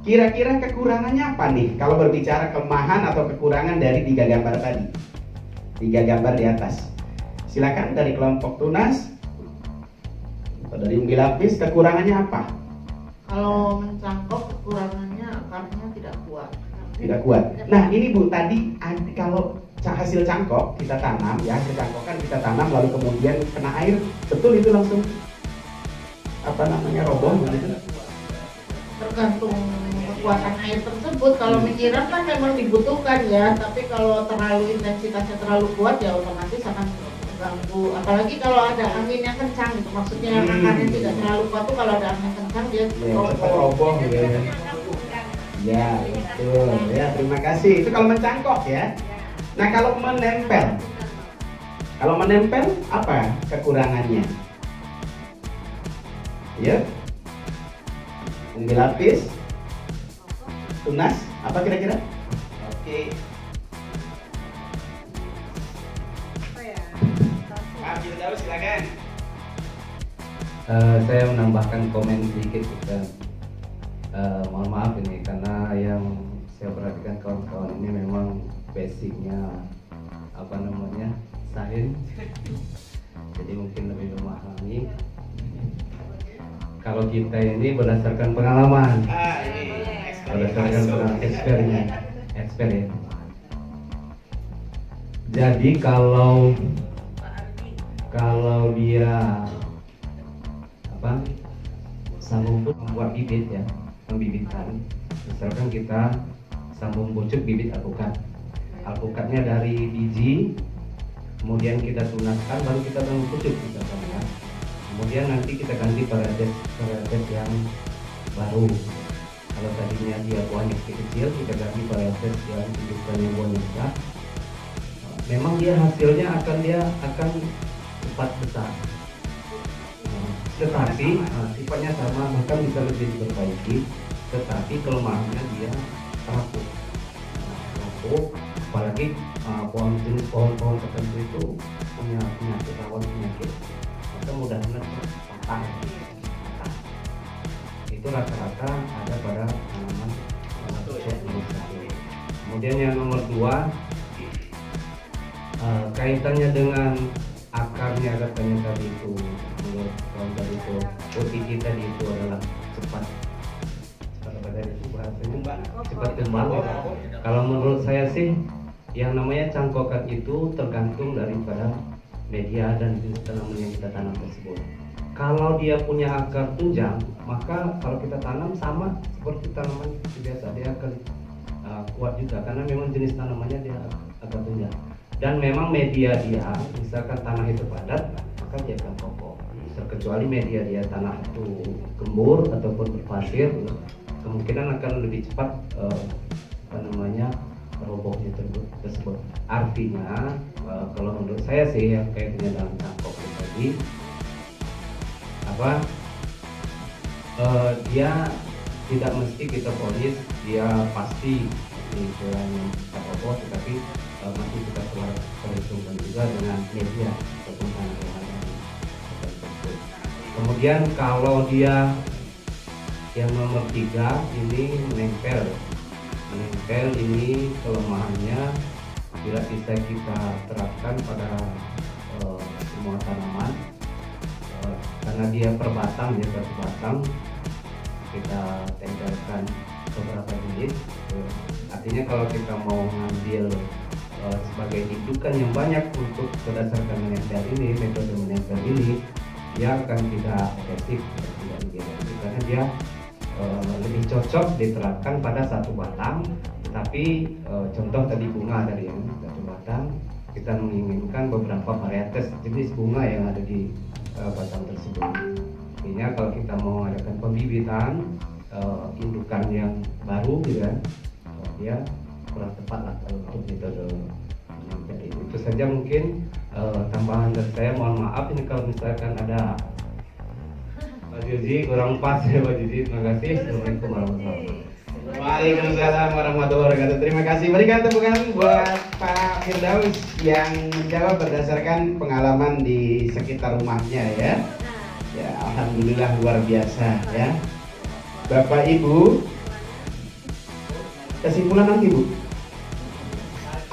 Kira-kira kekurangannya apa nih kalau berbicara kelemahan atau kekurangan dari 3 gambar tadi? 3 gambar di atas. Silakan dari kelompok tunas atau dari umbi lapis, kekurangannya apa? Kalau mencangkok kekurangannya akarnya tidak Tidak kuat. Nah ini Bu, tadi kalau hasil cangkok kita tanam ya, hasil cangkokan kita tanam lalu kemudian kena air, betul itu langsung apa namanya roboh begitu? Tergantung kekuatan air tersebut. Kalau menyiram kan memang dibutuhkan ya, tapi kalau terlalu intensitasnya terlalu kuat ya otomatis akan mengganggu. Apalagi kalau ada angin yang kencang gitu, maksudnya yang akarnya tidak terlalu kuat tuh kalau ada angin kencang dia cepat roboh gitu ya. Ya betul ya, terima kasih. Itu kalau mencangkok ya. Nah kalau menempel apa kekurangannya? Ya, umbi lapis, tunas, apa kira-kira? Oke. Pak Firdaus silakan. Saya menambahkan komen sedikit juga. Mohon maaf ini karena yang saya perhatikan kawan-kawan ini memang basicnya apa namanya sains, jadi mungkin lebih memahami. Kalau kita ini berdasarkan pengalaman, berdasarkan pengalaman experience. Jadi kalau dia apa sambung membuat bibit ya, pembibitan, misalkan kita sambung buncuk bibit alpukat. Alpukatnya dari biji, kemudian kita tunaskan, baru kita sambung buncuk misalkan ya. Kemudian nanti kita ganti varietas yang baru. Kalau tadinya dia buahnya kecil, kita ganti varietas yang tujuannya buahnya besar. Memang dia hasilnya akan cepat besar. Tetapi sifatnya sama, bahkan bisa lebih diperbaiki. Tetapi kelemahannya dia rapuh. Apalagi jenis pohon-pohon tertentu itu punya penyakit, rawan penyakit, maka mudah-mudahan patah. Itu rata-rata ada pada tanaman Kemudian yang nomor 2, kaitannya dengan akarnya katanya tadi itu, menurut kawan tadi itu, OTG tadi itu adalah cepat kembang. Kalau menurut saya sih yang namanya cangkokan itu tergantung daripada media dan jenis tanaman yang kita tanam tersebut. Kalau dia punya akar tunjang, maka kalau kita tanam sama seperti tanaman biasa, dia akan kuat juga karena memang jenis tanamannya dia akar tunjang. Dan memang media dia, misalkan tanah itu padat, maka dia akan kokoh. Terkecuali media dia tanah itu gembur ataupun berpasir, kemungkinan akan lebih cepat robohnya tersebut. Artinya kalau menurut saya sih yang kaitannya dalam cangkok tadi dia tidak mesti kita polis dia pasti istilahnya roboh, tetapi masih kita perhitungkan juga dengan media ataupun tanah yang ada tersebut. Kemudian kalau dia yang nomor 3 ini menempel ini kelemahannya tidak bisa kita terapkan pada semua tanaman karena dia per batang kita tempelkan beberapa jenis. Artinya kalau kita mau ngambil sebagai indukan yang banyak untuk berdasarkan menempel ini, metode menempel ini, dia akan tidak efektif, tidak efektif karena dia lebih cocok diterapkan pada satu batang. Tetapi contoh tadi bunga dari yang satu batang, kita menginginkan beberapa varietas jenis bunga yang ada di batang tersebut. Artinya kalau kita mau mengadakan pembibitan indukan yang baru gitu kan, dia kurang tepat lah kalau untuk metode menempel ini. Itu saja mungkin tambahan dari saya. Mohon maaf ini kalau misalkan ada Pak Juji kurang pas ya Pak Juji. Terima kasih. Assalamualaikum warahmatullahi wabarakatuh. Waalaikumsalam warahmatullahi wabarakatuh. Terima kasih. Berikan tepukan buat Pak Firdaus yang menjawab berdasarkan pengalaman di sekitar rumahnya ya. Ya, alhamdulillah luar biasa ya. Bapak Ibu, kesimpulan nanti Bu.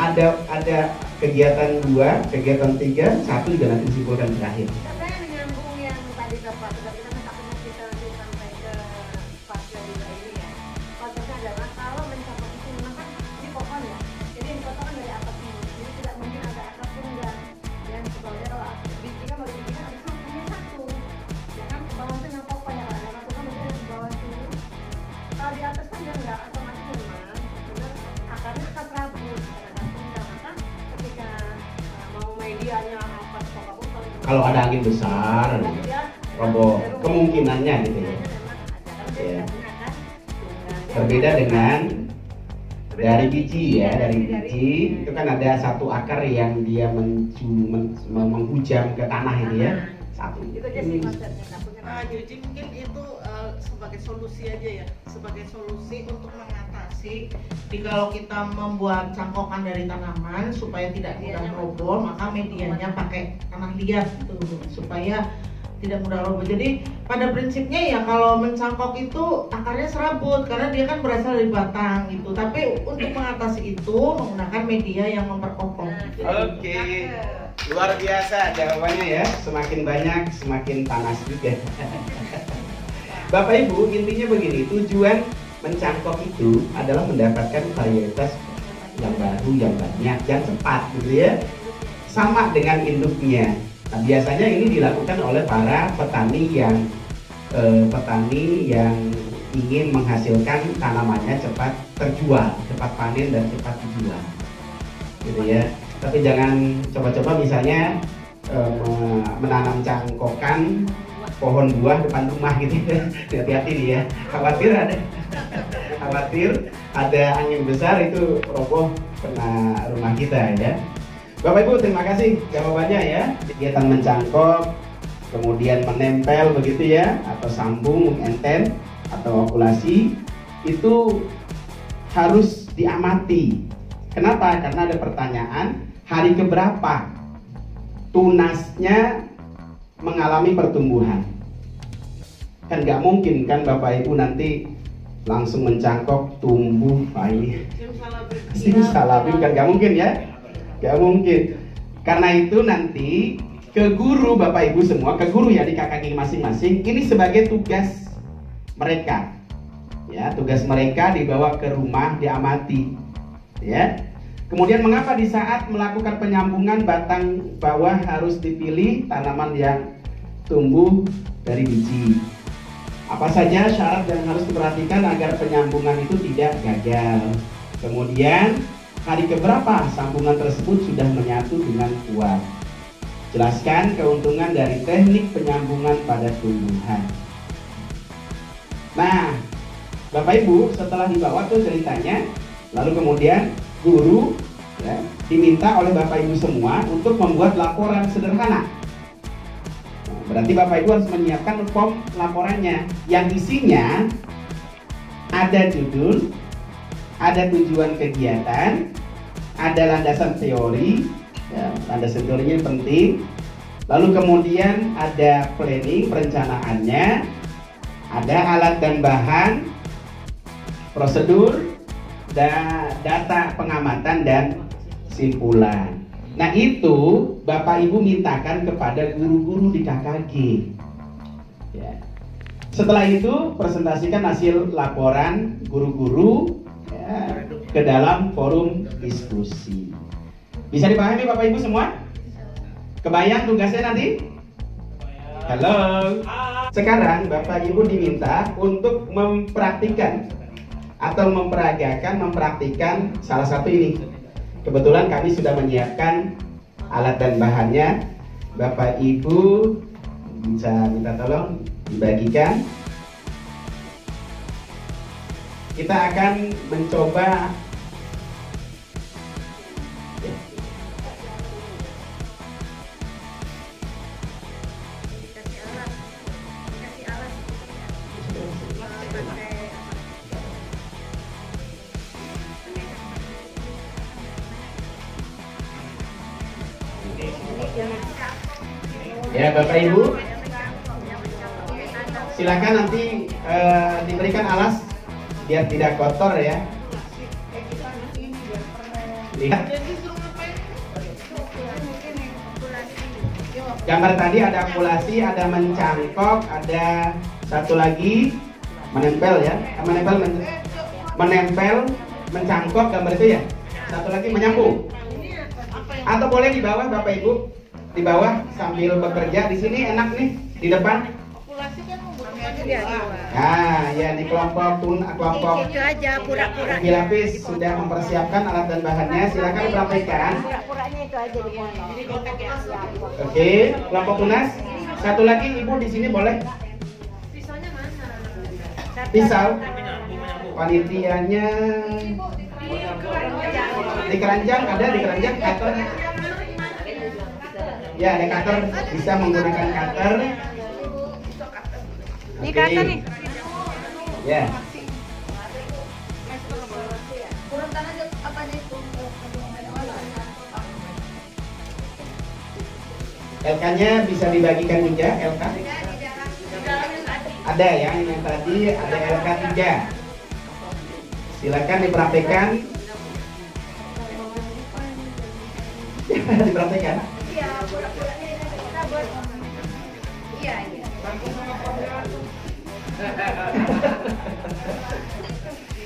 Ada kegiatan 2, kegiatan 3, 1 juga nanti disimpulkan terakhir. Saya menyambung yang tadi ke Pak, kita kita sampai ke Pak juga ini ya. Konsepnya adalah kalau mencapai itu memang kan medianya apa Kalau ada angin besar, roboh kemungkinannya gitu ya. Ya. Berbeda dengan dari biji ya, dari biji itu kan ada satu akar yang dia menghujam ke tanah ini ya. Satu. Itu aja sih konsepnya. Jadi mungkin itu sebagai solusi aja ya, sebagai solusi untuk mengatasi kalau kita membuat cangkokan dari tanaman supaya tidak mudah roboh, maka medianya pakai tanah liat gitu supaya tidak mudah roboh. Jadi pada prinsipnya ya kalau mencangkok itu akarnya serabut karena dia kan berasal dari batang gitu. Tapi untuk mengatasi itu menggunakan media yang memperkokoh. Oke. Luar biasa jawabannya ya. Semakin banyak semakin panas juga. Bapak Ibu, intinya begini, tujuan mencangkok itu adalah mendapatkan varietas yang baru, yang banyak, yang cepat gitu ya. Sama dengan induknya. Nah, biasanya ini dilakukan oleh para petani yang ingin menghasilkan tanamannya cepat terjual, cepat panen dan cepat dijual, gitu ya. Tapi jangan coba-coba misalnya menanam cangkokan pohon buah depan rumah gitu ya. Hati-hati nih ya. Khawatir ada angin besar itu roboh kena rumah kita ya. Bapak Ibu, terima kasih jawabannya ya. Kegiatan mencangkok, kemudian menempel begitu ya, atau sambung, enten, atau okulasi itu harus diamati. Kenapa? Karena ada pertanyaan, hari keberapa tunasnya mengalami pertumbuhan? Kan nggak mungkin kan Bapak Ibu nanti langsung mencangkok tumbuh ini simsalabim kan nggak mungkin ya. Gak mungkin. Karena itu nanti ke guru Bapak Ibu semua, ke guru ya di KKG masing-masing, ini sebagai tugas mereka. Ya, tugas mereka dibawa ke rumah, diamati. Ya. Kemudian mengapa di saat melakukan penyambungan batang bawah harus dipilih tanaman yang tumbuh dari biji? Apa saja syarat yang harus diperhatikan agar penyambungan itu tidak gagal? Kemudian hari keberapa sambungan tersebut sudah menyatu dengan kuat? Jelaskan keuntungan dari teknik penyambungan pada tumbuhan. Nah, Bapak Ibu setelah dibawa tuh ceritanya, lalu kemudian guru ya, diminta oleh Bapak Ibu semua untuk membuat laporan sederhana. Nah, berarti Bapak Ibu harus menyiapkan form laporannya yang isinya ada judul, ada tujuan kegiatan, ada landasan teori, ya, landasan teorinya penting. Lalu kemudian ada planning, perencanaannya, ada alat dan bahan, prosedur, dan data pengamatan dan simpulan. Nah itu Bapak Ibu mintakan kepada guru-guru di KKG. Ya. Setelah itu presentasikan hasil laporan guru-guru ya, ke dalam forum diskusi. Bisa dipahami Bapak Ibu semua? Kebayang tugasnya nanti? Halo. Sekarang Bapak Ibu diminta untuk mempraktikkan atau mempraktikkan salah satu ini. Kebetulan kami sudah menyiapkan alat dan bahannya. Bapak Ibu bisa minta tolong dibagikan. Kita akan mencoba ya Bapak Ibu, silakan nanti diberikan alas biar tidak kotor ya. Lihat gambar tadi ada akumulasi, ada mencangkok, ada satu lagi menempel ya, menempel, mencangkok gambar itu ya. Satu lagi menyambung. Atau boleh di bawah Bapak Ibu, di bawah sambil bekerja. Di sini enak nih, di depan. Nah, ya di kelompok Itu aja pura-pura. umbi lapis sudah mempersiapkan alat dan bahannya. Silakan dipraktekkan. Pura-puranya itu aja di Oke, kelompok tunas. Satu lagi ibu di sini boleh. Pisau. Panitianya di keranjang ada di keranjang cutter. Ya, ada cutter, bisa menggunakan cutter. Ini cutter nih. Ya. LK-nya bisa dibagikan juga, LK. Ada ya, yang tadi ada LK 3. Silakan dipraktekkan. Dipraktekkan. Iya, pura-puranya itu kita buat. Iya.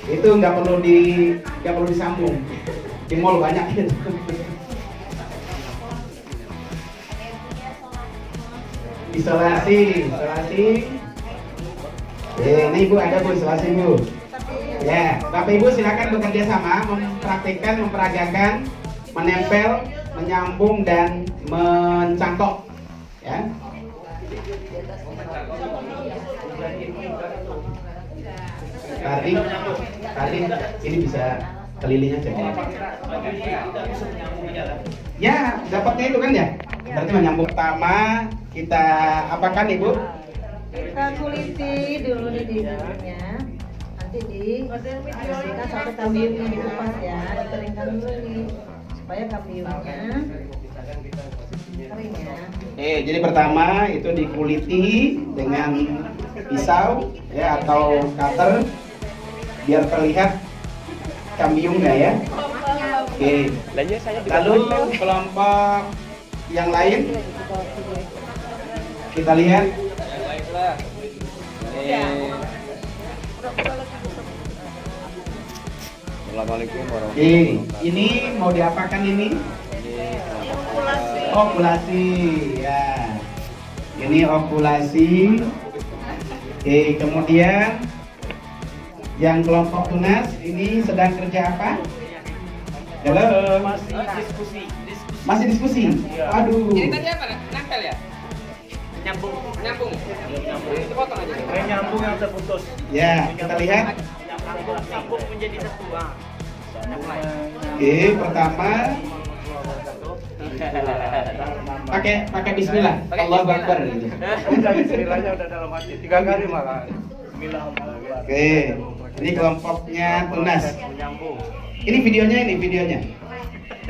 Itu nggak perlu disambung. Di mall banyak gitu. Isolasi. Ini ibu ada bu isolasi bu. Ya, Bapak Ibu silakan bekerja sama mempraktikkan, memperagakan, menempel, menyambung dan mencangkok. Ya. Tarik, ini bisa kelilingnya aja. Ya, dapatnya itu kan ya. Berarti menyambung. Pertama kita apakan Ibu? Kita kuliti dulu di bibirnya, nanti dibersihkan sampai kambiumnya dikupas ya, dikeringkan dulu nih supaya kambiumnya kering ya. Jadi pertama itu dikuliti dengan pisau ya atau cutter biar terlihat kambiumnya ya. Oke. Lalu kelompok yang lain kita lihat. Assalamualaikum warahmatullahi wabarakatuh. Ini mau diapakan ini? Okulasi ya. Ini okulasi. Oke, kemudian yang kelompok tunas ini sedang kerja apa? Halo. Masih diskusi. Aduh. Jadi tadi apa? Nempel ya? Nyambung. Itu potong aja. Nyambung yang terputus. Ya, kita lihat. Sambung menjadi satu. Oke, pertama pakai bismillah. Allahu Akbar gitu. Udah bismillahnya udah dalam hati 3 kali malah. Oke, ini kelompoknya tunas. Ini videonya.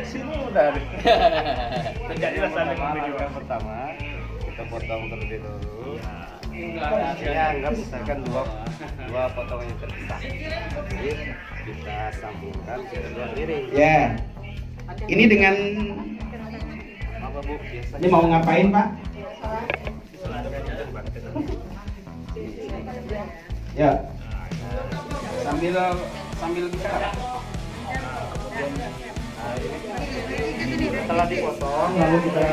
Sini udah. Terjadilah saling video yang pertama. Kita potong terlebih dahulu. Ya, anggap misalkan dua potongan yang terpisah. Jadi kita sambungkan ke kedua piring. Ya. Ini dengan apa Bu? ini mau ngapain Pak? Ya. Sambil bicara. Setelah dipotong Lalu kita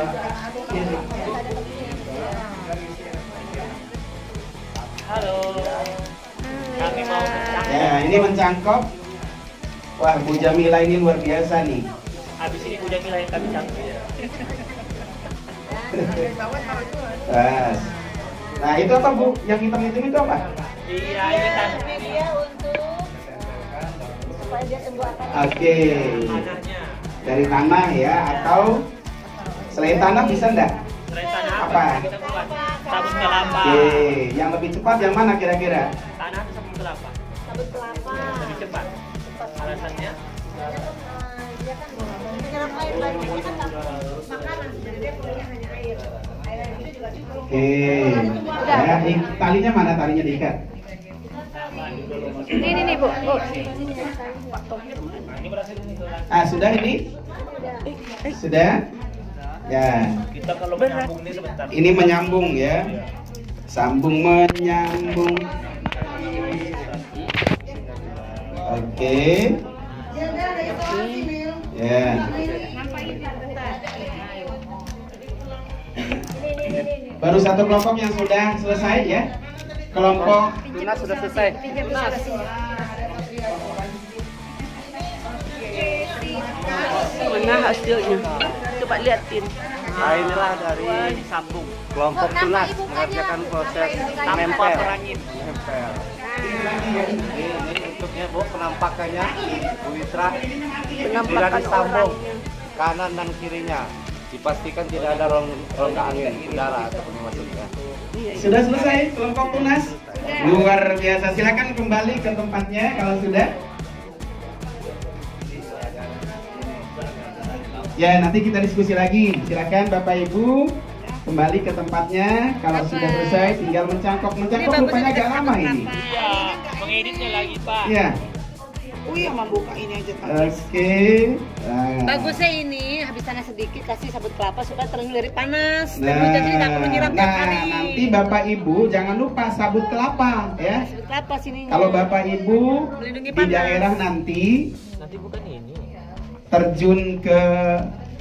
Halo. Kami mau ya, ini mencangkok. Wah, Bu Jamila ini luar biasa nih. habis ini Bu Jamila yang kami cangkuk ya. Nah, itu apa Bu? Yang hitam-hitam itu apa? Iya, ini kan media untuk supaya dia tumbuh akar. Oke. Dari tanah ya atau selain tanah bisa enggak? selain tanah Apa? kita buat sabut kelapa. Oke, yang lebih cepat yang mana kira-kira? Tanah atau sabut kelapa? Sabut kelapa. Lebih cepat. Alasannya? Dia kan menyerap air banyak, dia kan tak makanan, jadi dia perlunya hanya air. Air itu juga cukup. Oke. Ya, talinya mana? Talinya diikat. Ini nih Bu. Ah, sudah ini? Sudah? Ya. Kita kalau menyambung ini sebentar. Ini menyambung ya. Sambung menyambung. Oke. Ya. Baru satu kelompok yang sudah selesai ya. kelompok Tunas sudah selesai. Mana hasilnya? Coba liatin. Nah, inilah dari kelompok Tunas mengerjakan proses nempel. Nempel. Ini untuknya Bu, penampakannya Bu Witra. Tidak disambung kanan dan kirinya. Dipastikan tidak ada rongga angin udara ataupun masuknya. sudah selesai kelompok Tunas. Luar biasa. Silakan kembali ke tempatnya kalau sudah. Ya, nanti kita diskusi lagi. Silakan Bapak Ibu kembali ke tempatnya. Kalau sudah selesai, tinggal mencangkok. Mencangkok rupanya agak lama ini. Iya, mengeditnya lagi Pak. Iya. Wih, sama buka ini aja Pak. Oke. Nah. Bagusnya ini habis tanah sedikit kasih sabut kelapa supaya terlilit panas. Nah, Jadi nggak perlu nyiram tiap hari. nanti Bapak Ibu jangan lupa sabut kelapa ya. Sabut kelapa sininya. Kalau Bapak Ibu Melindungi di panas. daerah nanti bukan ini. terjun ke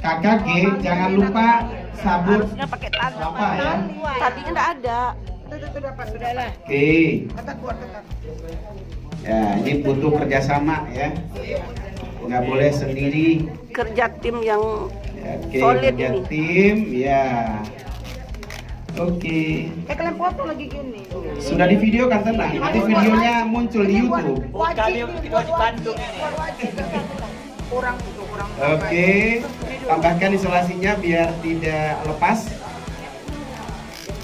KKG, jangan lupa sabut Harusnya pakai tangan. kelapa ya. Tadinya enggak ada. Itu dapat sudahlah. Oke. Kata kuat kata. Ya, ini butuh kerjasama ya. Nggak boleh sendiri. Kerja tim yang Oke, solid kerja ini. tim ya. Oke. Kalian foto lagi gini. Sudah di video kan tenang. Nanti videonya muncul di YouTube. Wajib kita Bandung ini. Kurang Oke, tambahkan isolasinya biar tidak lepas.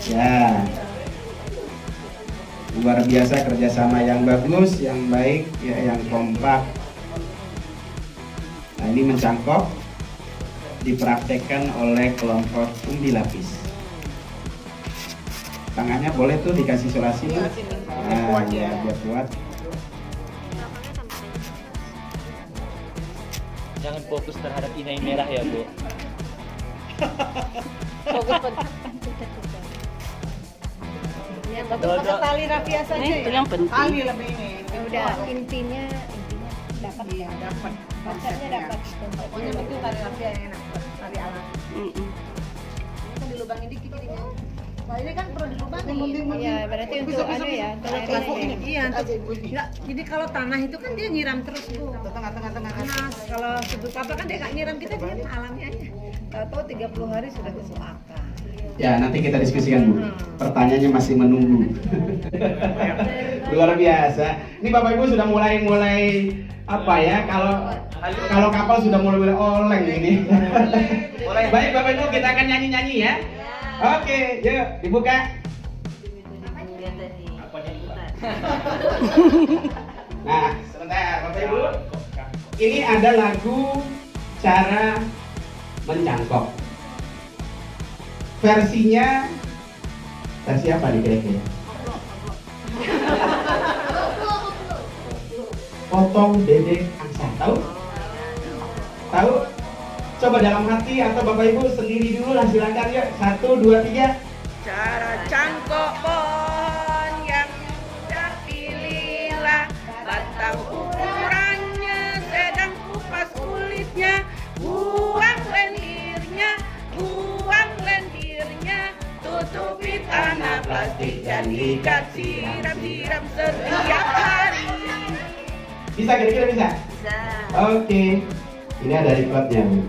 Ya, luar biasa kerjasama yang bagus, yang baik, ya, yang kompak. Nah, ini mencangkok dipraktekkan oleh kelompok umbi lapis. Tangannya boleh tuh dikasih isolasi tuh. Nah, ya biar kuat. Jangan fokus terhadap inai merah ya Bu. Fokus ya, bagus pakai tali rafia saja Itu ya. yang penting. Tali lebih ini. Ya udah, intinya dapat ya, dapat. Konsepnya dapat. Pokoknya penting tali rafia yang enak, tali alat. Ini kan dilubangin dikit jadinya. Nah, ini kan perlu dilubangin. Iya, berarti untuk anu ya, ini. Iya, enggak. Jadi kalau tanah itu kan dia nyiram terus Bu. Tengah-tengah panas. Kalau sebut kelapa kan dia nggak nyiram, kita dia alami aja. Tahu 30 hari sudah tusuk akar. Ya, nanti kita diskusikan Bu. Pertanyaannya masih menunggu. Luar biasa. Ini Bapak Ibu sudah mulai apa ya? Kalau kapal sudah mulai oleng ini. Baik Bapak Ibu, kita akan nyanyi-nyanyi ya. Oke, yuk dibuka. Nah, sebentar Bapak Ibu. Ini ada lagu cara mencangkok. Versinya versi apa nih kira-kira? Potong bebek angsa, tahu? Tahu? Coba dalam hati atau Bapak Ibu sendiri dulu lah, silakan yuk. 1, 2, 3. Cara cangkok pohon yang mudah pilihlah batang ukurannya, sedang kupas kulitnya, buang lendirnya, tutupi tanah plastik dan ikat siram setiap hari. Bisa kira-kira bisa? Bisa. Oke. Ini ada recordnya Bu.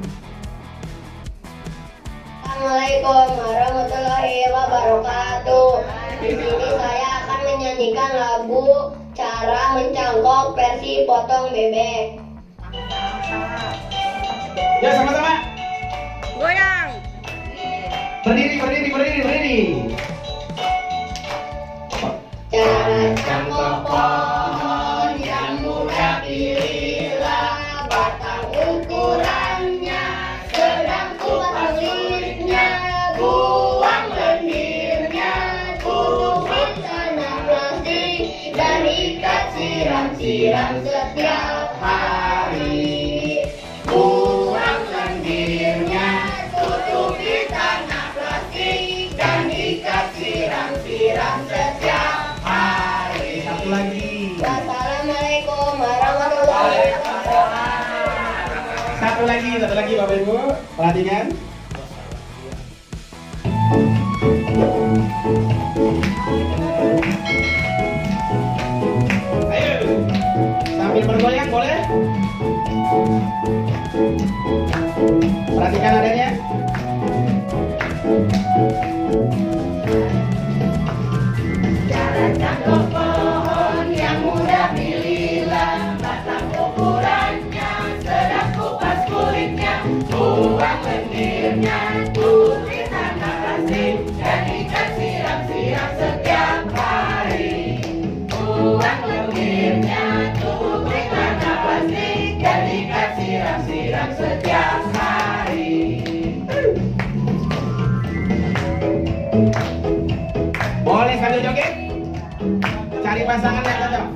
Assalamualaikum warahmatullahi wabarakatuh. Di sini saya akan menyanyikan lagu Cara Mencangkok versi Potong Bebek. Ya sama-sama. Goyang. Berdiri. Cara cangkok pohon yang mudah pilihlah batang ukurannya, sedang kupas kulitnya, buang lendirnya, tutupi tanah plastik dan ikat siram setiap hari. Buang lendirnya, tutupi tanah plastik dan ikat siram setiap hari. Satu lagi. Assalamualaikum warahmatullahi wabarakatuh. Satu lagi Bapak Ibu. Perhatikan. lemburnya, tutupi tanah plastik, dan ikat siram-siram setiap hari. Buang lendirnya, tutupi tanah plastik, dan ikat siram-siram setiap hari. Boleh sambil joget? Cari pasangan yang cocok.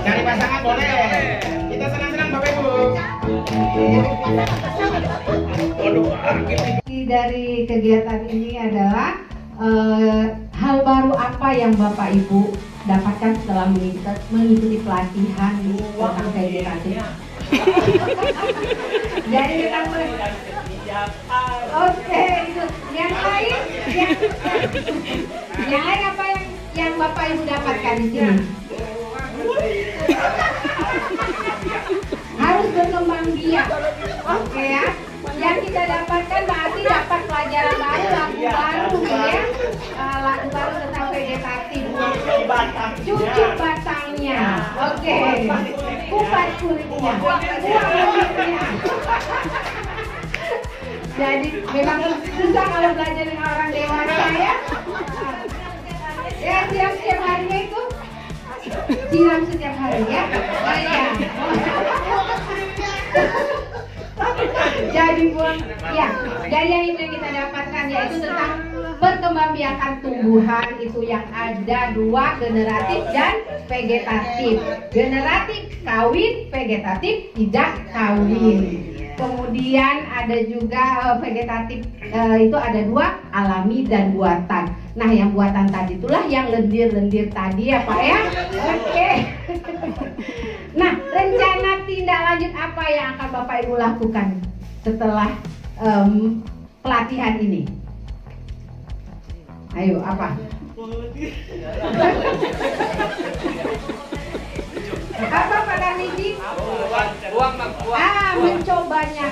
Cari pasangan boleh. Kita senang-senang Bapak Ibu. Dari kegiatan ini adalah hal baru apa yang Bapak Ibu dapatkan setelah mengikuti pelatihan tentang vegetatif. Jadi kita oke, itu yang lain, yang lain apa yang Bapak Ibu dapatkan di sini? Harus berkembang biak, oke ya. Yang kita dapatkan berarti dapat pelajaran baru, lagu baru ya, lagu baru tentang vegetatif. Cuci batangnya, oke. Kupas kulitnya, buang kulitnya. Jadi memang susah kalau belajar dengan orang dewasa ya. Ya setiap harinya itu siram setiap hari ya. Oh iya. Jadi buang ya. Dari yang itu yang kita dapatkan yaitu tentang perkembangbiakan tumbuhan itu yang ada dua, generatif dan vegetatif. Generatif kawin, vegetatif tidak kawin. Kemudian ada juga vegetatif itu ada dua, alami dan buatan. Nah yang buatan tadi itulah yang lendir-lendir tadi ya Pak ya. Oke. Nah rencana tindak lanjut apa yang akan Bapak Ibu lakukan setelah pelatihan ini? Ayo apa? Apa Pak Darmiji? Mencobanya,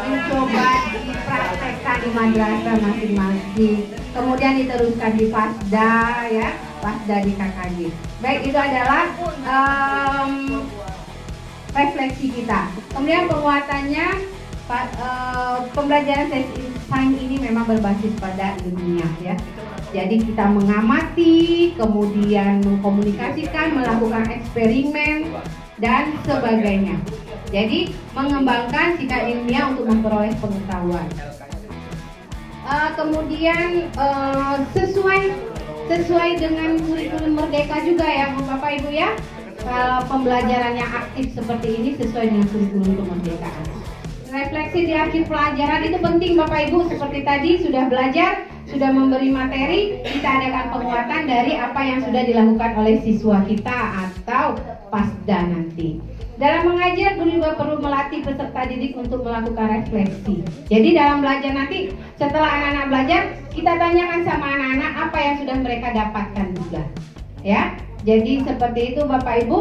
mencoba dipraktekkan di madrasah masing-masing, kemudian diteruskan di Pasda ya, Pasda di KKJ. Baik, itu adalah refleksi kita. Kemudian penguatannya, pembelajaran sains ini memang berbasis pada ilmiah ya. Jadi kita mengamati, kemudian mengkomunikasikan, melakukan eksperimen dan sebagainya. Jadi mengembangkan sikap ilmiah untuk memperoleh pengetahuan. Kemudian sesuai dengan kurikulum Merdeka juga ya Bapak Ibu ya. Pembelajaran yang aktif seperti ini sesuai dengan kurikulum kemerdekaan. Refleksi di akhir pelajaran itu penting Bapak Ibu, seperti tadi sudah belajar, sudah memberi materi, kita adakan penguatan dari apa yang sudah dilakukan oleh siswa kita atau Pasda nanti. Dalam mengajar, guru juga perlu melatih peserta didik untuk melakukan refleksi. Jadi dalam belajar nanti, setelah anak-anak belajar, kita tanyakan sama anak-anak apa yang sudah mereka dapatkan juga. Ya, jadi seperti itu Bapak Ibu,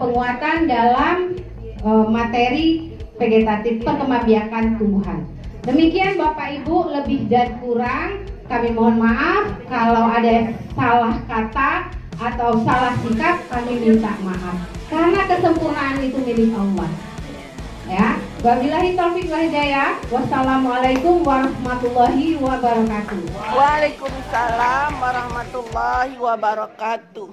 penguatan dalam materi vegetatif perkembangbiakan tumbuhan. Demikian Bapak Ibu, lebih dan kurang kami mohon maaf kalau ada salah kata atau salah sikap, kami minta maaf karena kesempurnaan itu milik Allah ya. Wabillahi taufiq wal hidayah. Wassalamualaikum warahmatullahi wabarakatuh. Waalaikumsalam warahmatullahi wabarakatuh.